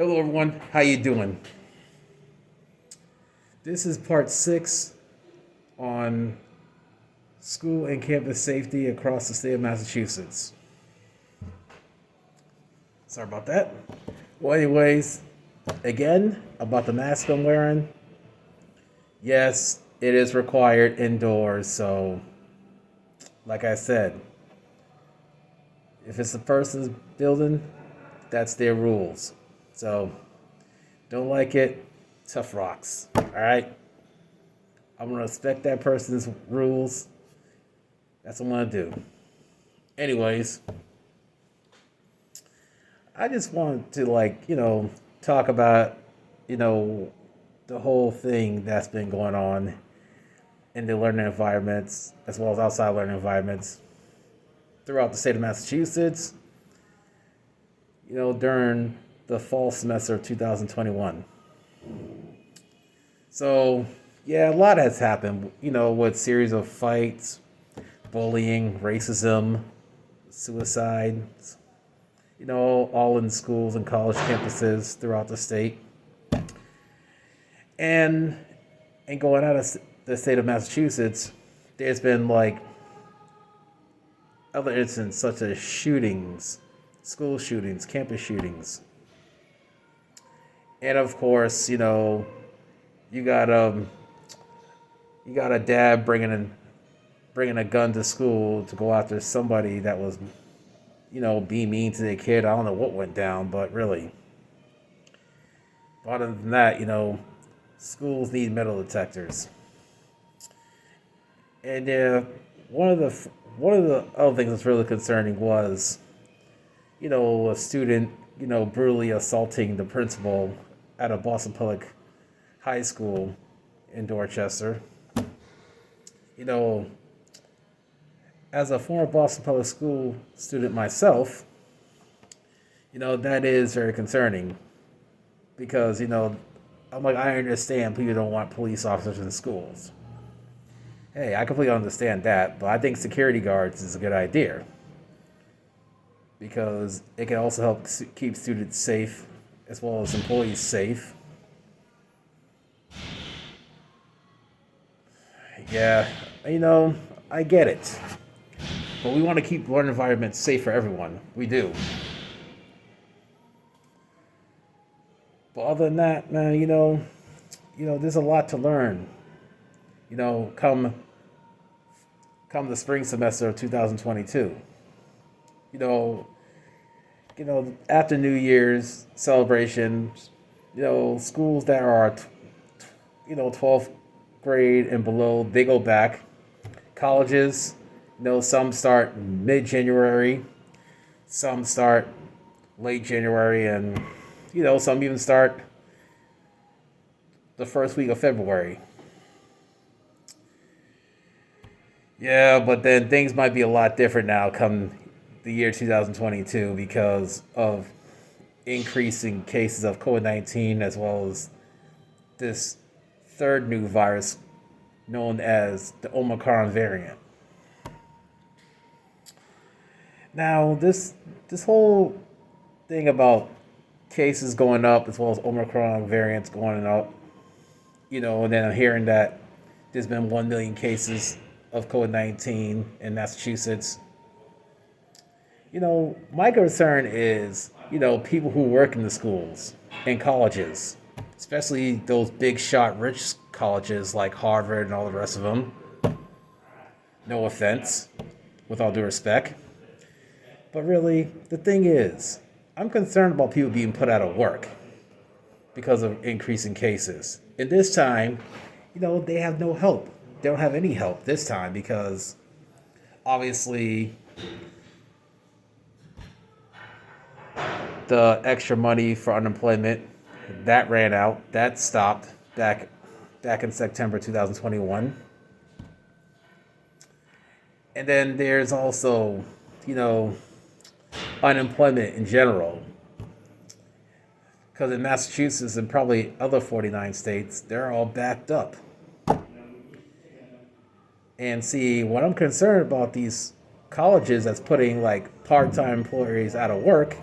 Hello everyone, how you doing? This is part 6 on school and campus safety across the state of Massachusetts. Sorry about that. Well, anyways, again, about the mask I'm wearing. Yes, it is required indoors, so like I said, if it's the person's building, that's their rules. So, don't like it, tough rocks. Alright? I'm gonna respect that person's rules. That's what I'm gonna do. Anyways, I just want to talk about, you know, the whole thing that's been going on in the learning environments as well as outside learning environments throughout the state of Massachusetts, during the fall semester of 2021. So, yeah, a lot has happened, with series of fights, bullying, racism, suicide, all in schools and college campuses throughout the state. And going out of the state of Massachusetts, there's been other incidents such as shootings, school shootings, campus shootings. And of course, you got you got a dad bringing a gun to school to go after somebody that was, being mean to their kid. I don't know what went down, but really. Other than that, schools need metal detectors. And one of the other things that's really concerning was, a student, brutally assaulting the principal at a Boston Public High School in Dorchester. You know, as a former Boston Public School student myself, that is very concerning because, I understand people don't want police officers in schools. Hey, I completely understand that, but I think security guards is a good idea because it can also help keep students safe as well as employees safe. Yeah, I get it. But we want to keep learning environments safe for everyone. We do. But other than that, man, there's a lot to learn. Come the spring semester of 2022. You know, after New Year's celebrations, schools that are, 12th grade and below, they go back. Colleges, some start mid-January, some start late January, and, some even start the first week of February. Yeah, but then things might be a lot different now come the year 2022 because of increasing cases of COVID-19 as well as this third new virus known as the Omicron variant. Now, this whole thing about cases going up as well as Omicron variants going up, and then I'm hearing that there's been 1 million cases of COVID-19 in Massachusetts. My concern is, people who work in the schools and colleges, especially those big shot rich colleges like Harvard and all the rest of them. No offense, with all due respect. But really, the thing is, I'm concerned about people being put out of work because of increasing cases. And this time, they have no help. They don't have any help this time because obviously the extra money for unemployment that ran out. That stopped back in September 2021. And then there's also, unemployment in general. Because in Massachusetts and probably other 49 states, they're all backed up. And see, what I'm concerned about these colleges that's putting part-time employees out of work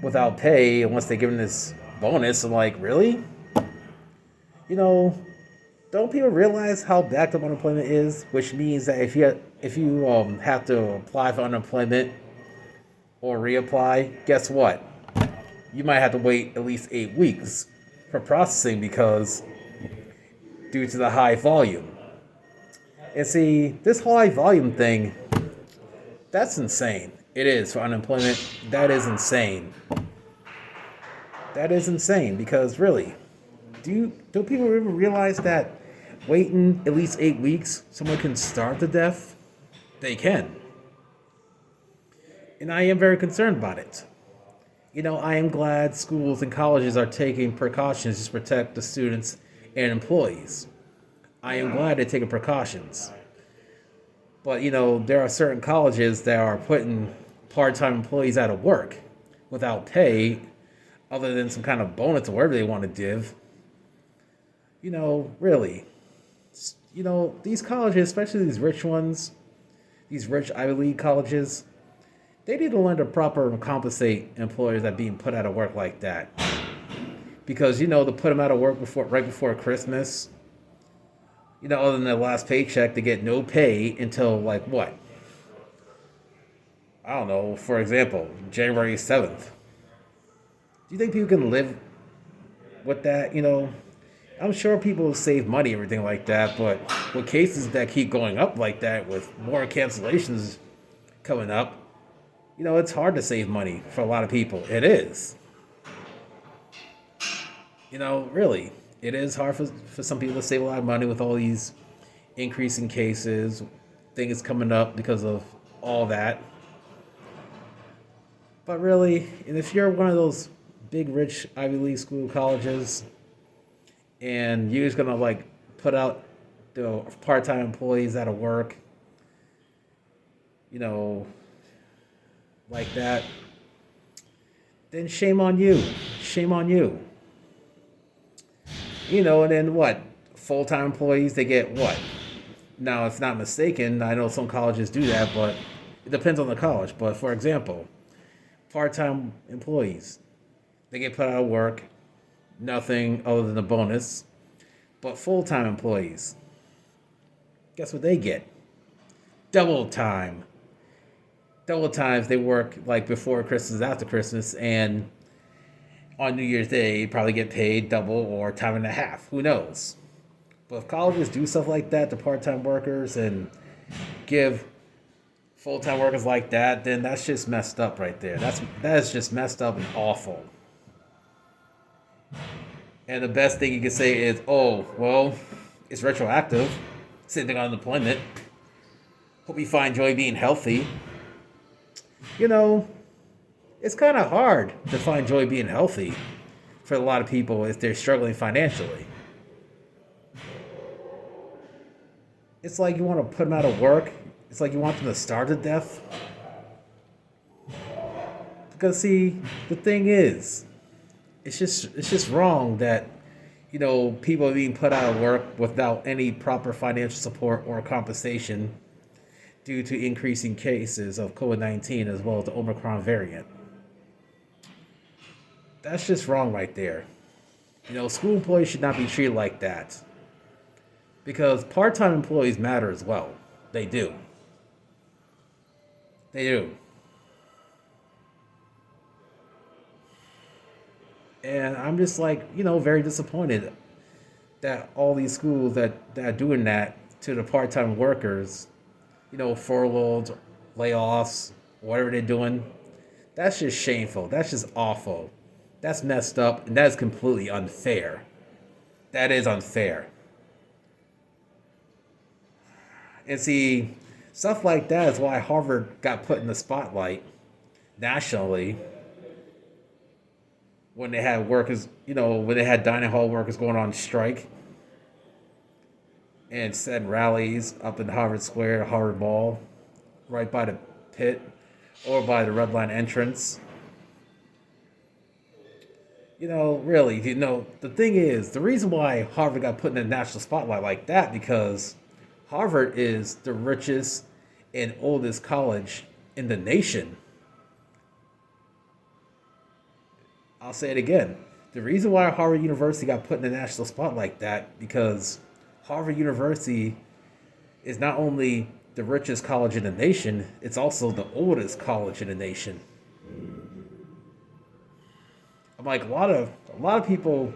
without pay unless they give them this bonus. I'm like, really? You know, don't people realize how backed up unemployment is? Which means that if you have to apply for unemployment or reapply, guess what? You might have to wait at least 8 weeks for processing because due to the high volume. And see, this high volume thing, that's insane. It is for unemployment. That is insane. That is insane because really, do people even realize that waiting at least 8 weeks, someone can starve to death? They can. And I am very concerned about it. I am glad schools and colleges are taking precautions to protect the students and employees. I am glad they're taking precautions. But, there are certain colleges that are putting part time employees out of work without pay, other than some kind of bonus or whatever they want to give. Really. These colleges, especially these rich ones, these rich Ivy League colleges, they need to learn to properly compensate employers that are being put out of work like that. Because, to put them out of work right before Christmas, other than their last paycheck, they get no pay until, like, what? I don't know, for example, January 7th. Do you think people can live with that? I'm sure people save money, everything like that, but with cases that keep going up like that, with more cancellations coming up, it's hard to save money for a lot of people. It is. Really, it is hard for some people to save a lot of money with all these increasing cases, things coming up because of all that. But really, and if you're one of those big, rich Ivy League school colleges, and you're just gonna like put out the part-time employees out of work, like that, then shame on you. Shame on you. And then what? Full-time employees, they get what? Now, if not mistaken, I know some colleges do that, but it depends on the college. But for example, part-time employees, they get put out of work, nothing other than a bonus. But full-time employees, guess what they get? Double time. Double times they work like before Christmas, after Christmas, and on New Year's Day, probably get paid double or time and a half. Who knows? But if colleges do stuff like that to part-time workers and give full-time workers like that, then that's just messed up right there. That is just messed up and awful. And the best thing you can say is, oh, well, it's retroactive. Sitting on unemployment. Hope you find joy being healthy. It's kind of hard to find joy being healthy for a lot of people if they're struggling financially. It's like you want to put them out of work. It's like you want them to starve to death. Because see, the thing is, it's just wrong that people are being put out of work without any proper financial support or compensation due to increasing cases of COVID-19 as well as the Omicron variant. That's just wrong right there. School employees should not be treated like that. Because part-time employees matter as well. They do. They do. And I'm just like, very disappointed that all these schools that are doing that to the part-time workers, furloughed, layoffs, whatever they're doing, that's just shameful. That's just awful. That's messed up, and that is completely unfair. That is unfair. And see, stuff like that is why Harvard got put in the spotlight nationally when they had workers, when they had dining hall workers going on strike and said rallies up in Harvard Square, Harvard Mall, right by the pit or by the Red Line entrance. Really, the thing is, the reason why Harvard got put in the national spotlight like that, because Harvard is the richest and oldest college in the nation. I'll say it again. The reason why Harvard University got put in the national spotlight like that because Harvard University is not only the richest college in the nation, it's also the oldest college in the nation. I'm like a lot of people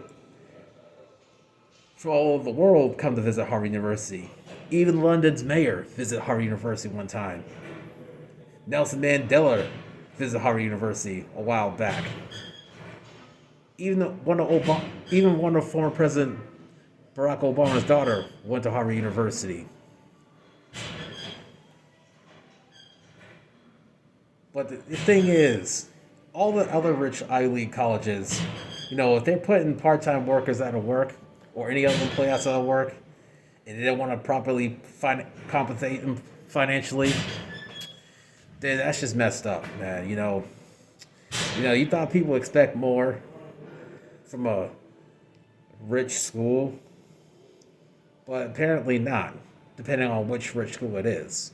from all over the world come to visit Harvard University. Even London's mayor visited Harvard University one time. Nelson Mandela visited Harvard University a while back. Even one of former President Barack Obama's daughter went to Harvard University. But the thing is, all the other rich Ivy League colleges, if they're putting part-time workers out of work or any other employee out of work, and they don't want to properly compensate them financially, then that's just messed up, man. You thought people expect more from a rich school, but apparently not, depending on which rich school it is.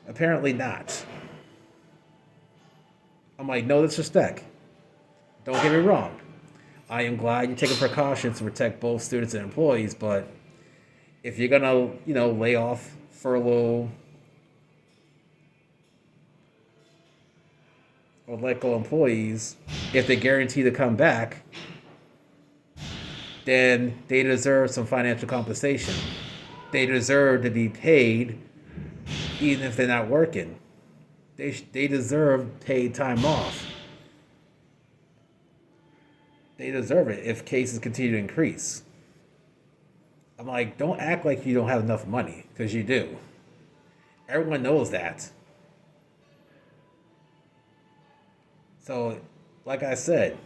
Apparently not. I'm like, no disrespect. Don't get me wrong. I am glad you're taking precautions to protect both students and employees, but if you're gonna, lay off, furlough, or let go employees, if they guarantee to come back, then they deserve some financial compensation. They deserve to be paid even if they're not working. They deserve paid time off. They deserve it if cases continue to increase. I'm like, don't act like you don't have enough money, because you do. Everyone knows that. So, like I said,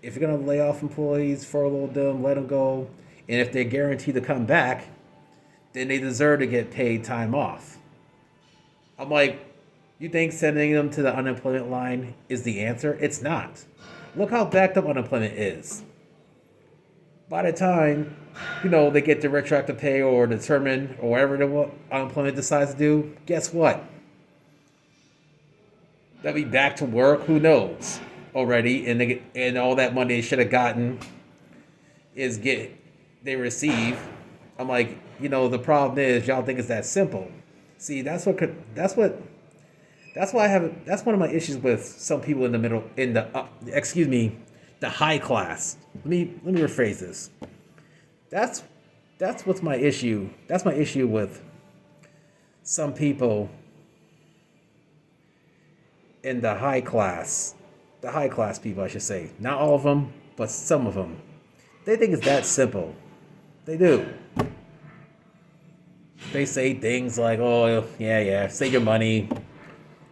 if you're going to lay off employees, furlough them, let them go, and if they're guaranteed to come back, then they deserve to get paid time off. I'm like, you think sending them to the unemployment line is the answer? It's not. Look how backed up unemployment is. By the time, they get the retroactive pay or determine or whatever the unemployment decides to do, guess what? They'll be back to work, who knows, already, and all that money they should have gotten they receive. I'm like, the problem is y'all think it's that simple. See, that's one of my issues with some people in the middle, the high class. Let me rephrase this. That's what's my issue. That's my issue with some people in the high class people, I should say. Not all of them, but some of them. They think it's that simple. They do. They say things like, "Oh, yeah, save your money."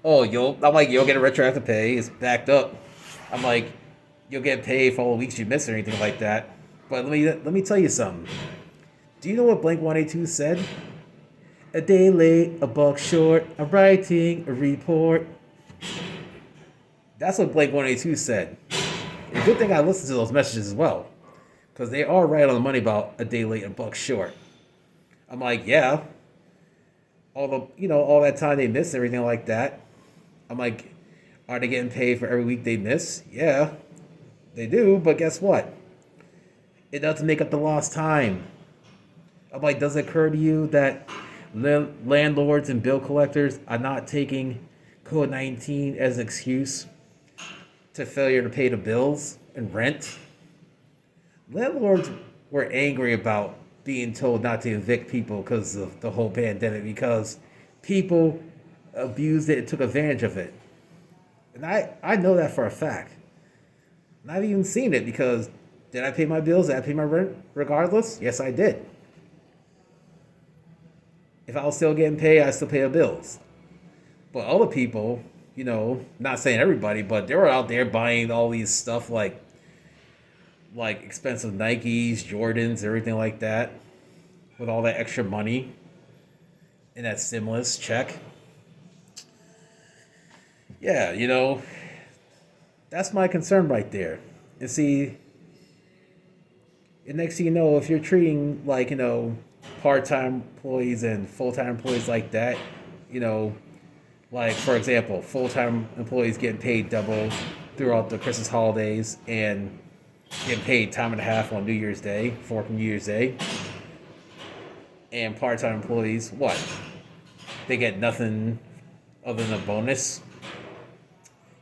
Oh, you'll get a retroactive pay. It's backed up. I'm like, you'll get paid for all the weeks you missed or anything like that. But let me tell you something. Do you know what Blink-182 said? A day late, a buck short. I'm writing a report. That's what Blink-182 said. And good thing I listened to those messages as well, because they are right on the money about a day late, a buck short. I'm like, yeah. All that time they missed, everything like that. I'm like, are they getting paid for every week they miss? Yeah, they do, but guess what? It doesn't make up the lost time. I'm like, does it occur to you that landlords and bill collectors are not taking COVID-19 as an excuse to failure to pay the bills and rent? Landlords were angry about being told not to evict people because of the whole pandemic, because people abused it and took advantage of it. And I know that for a fact. And I've even seen it, because did I pay my bills? Did I pay my rent regardless? Yes, I did. If I was still getting paid, I still pay the bills. But other people, not saying everybody, but they were out there buying all these stuff like expensive Nikes, Jordans, everything like that, with all that extra money and that stimulus check. Yeah, that's my concern right there. And see, and next thing you know, if you're treating part-time employees and full-time employees like that, like, for example, full-time employees getting paid double, throughout the Christmas holidays and get paid time and a half on New Year's Day, for New Year's Day. And part-time employees, what? They get nothing other than a bonus.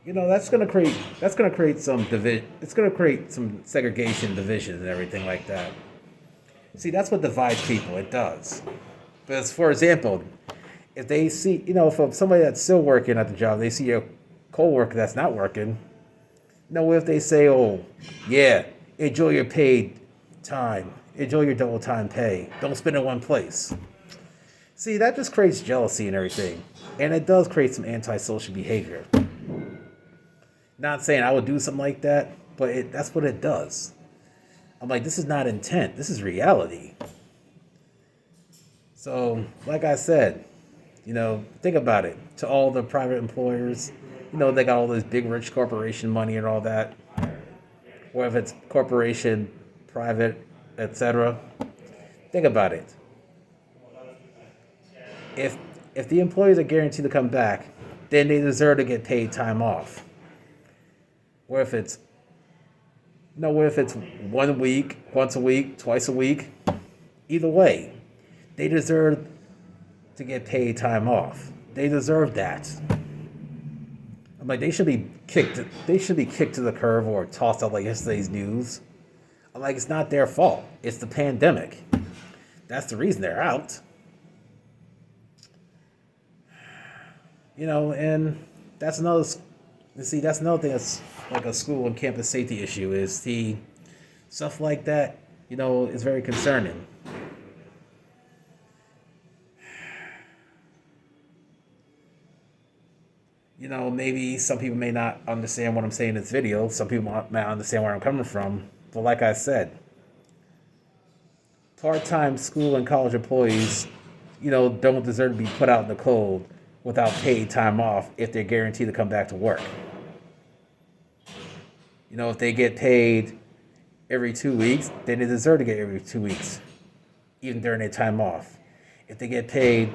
That's gonna create some it's gonna create some segregation, division, and everything like that. See, that's what divides people. It does. Because, for example, if they see, if somebody that's still working at the job, they see a coworker that's not working. What if they say, "Oh, yeah, enjoy your paid time, enjoy your double time pay. Don't spend it in one place." See, that just creates jealousy and everything, and it does create some antisocial behavior. Not saying I would do something like that, but that's what it does. I'm like, this is not intent. This is reality. So, like I said, think about it. To all the private employers, they got all this big, rich corporation money and all that. Or if it's corporation, private, etc. Think about it. If the employees are guaranteed to come back, then they deserve to get paid time off. Or if it's 1 week, once a week, twice a week, either way, they deserve to get paid time off. They deserve that. I'm like, they should be kicked to the curb or tossed out like yesterday's news. I'm like, it's not their fault. It's the pandemic. That's the reason they're out. And that's another thing that's like a school and campus safety issue is the stuff like that, is very concerning. Maybe some people may not understand what I'm saying in this video. Some people might not understand where I'm coming from. But like I said, part-time school and college employees, don't deserve to be put out in the cold without paid time off if they're guaranteed to come back to work. If they get paid every 2 weeks, then they deserve to get every 2 weeks, even during their time off. If they get paid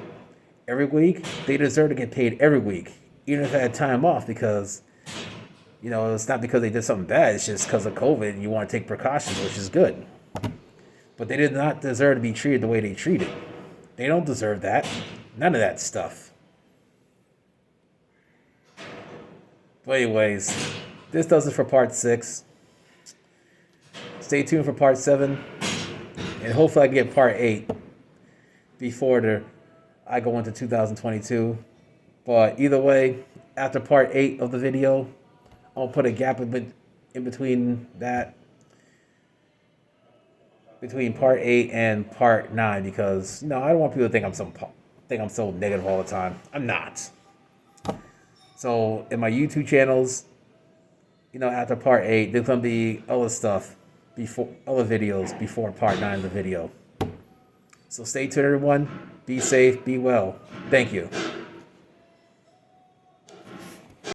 every week, they deserve to get paid every week, even if they had time off, because, it's not because they did something bad, it's just because of COVID and you want to take precautions, which is good. But they did not deserve to be treated the way they treated. They don't deserve that. None of that stuff. But anyways, this does it for part 6. Stay tuned for part 7. And hopefully I can get part 8 before I go into 2022. But either way, after part 8 of the video, I'll put a gap in between that. Between part 8 and part 9, because, I don't want people to think I'm so negative all the time. I'm not. So in my YouTube channels, after part 8, there's gonna be other videos before part 9 of the video. So stay tuned, everyone. Be safe, be well. Thank you.